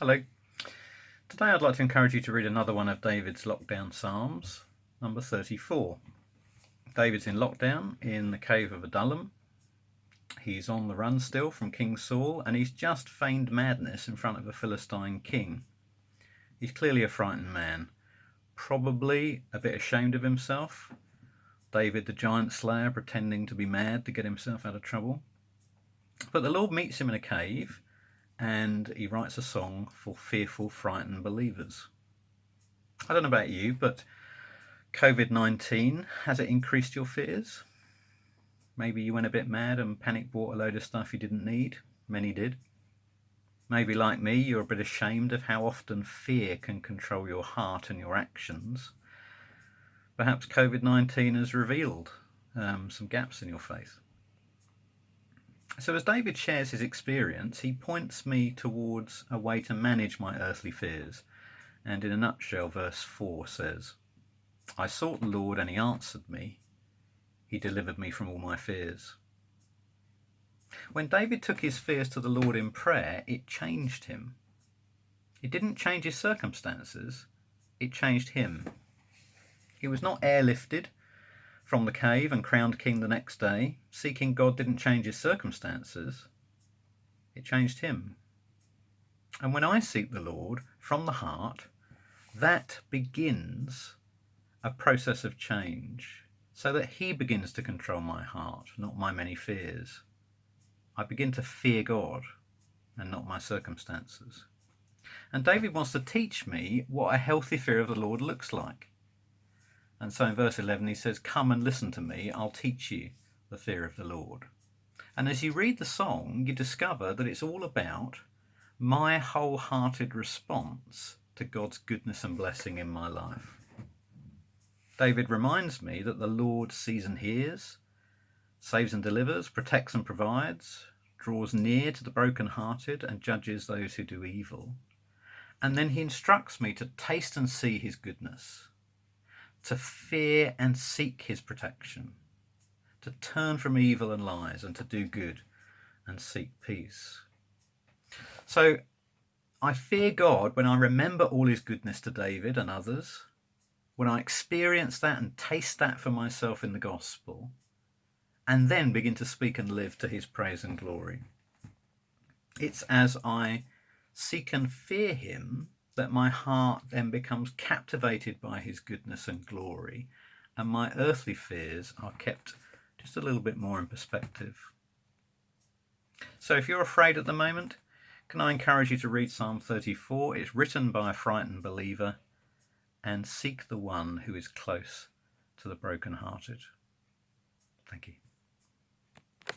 Hello. Today I'd like to encourage you to read another one of David's lockdown psalms, number 34. David's in lockdown in the cave of Adullam. He's on the run still from King Saul, and he's just feigned madness in front of a Philistine king. He's clearly a frightened man, probably a bit ashamed of himself. David the giant slayer pretending to be mad to get himself out of trouble. But the Lord meets him in a cave, and he writes a song for fearful, frightened believers. I don't know about you, but COVID-19, has it increased your fears? Maybe you went a bit mad and panic bought a load of stuff you didn't need. Many did. Maybe, like me, you're a bit ashamed of how often fear can control your heart and your actions. Perhaps COVID-19 has revealed some gaps in your faith. So as David shares his experience, he points me towards a way to manage my earthly fears. And in a nutshell, verse 4 says, I sought the Lord and he answered me. He delivered me from all my fears. When David took his fears to the Lord in prayer, it changed him. It didn't change his circumstances, it changed him. He was not airlifted from the cave and crowned king the next day. Seeking God didn't change his circumstances, it changed him. And when I seek the Lord from the heart, that begins a process of change, so that he begins to control my heart, not my many fears. I begin to fear God and not my circumstances. And David wants to teach me what a healthy fear of the Lord looks like. And so in verse 11 he says, come and listen to me, I'll teach you the fear of the Lord. And as you read the song, you discover that it's all about my wholehearted response to God's goodness and blessing in my life. David reminds me that the Lord sees and hears, saves and delivers, protects and provides, draws near to the brokenhearted and judges those who do evil. And then he instructs me to taste and see his goodness, to fear and seek his protection, to turn from evil and lies and to do good and seek peace. So I fear God when I remember all his goodness to David and others, when I experience that and taste that for myself in the gospel, and then begin to speak and live to his praise and glory. It's as I seek and fear him that my heart then becomes captivated by his goodness and glory, and my earthly fears are kept just a little bit more in perspective. So if you're afraid at the moment, can I encourage you to read Psalm 34? It's written by a frightened believer, and seek the one who is close to the brokenhearted. Thank you.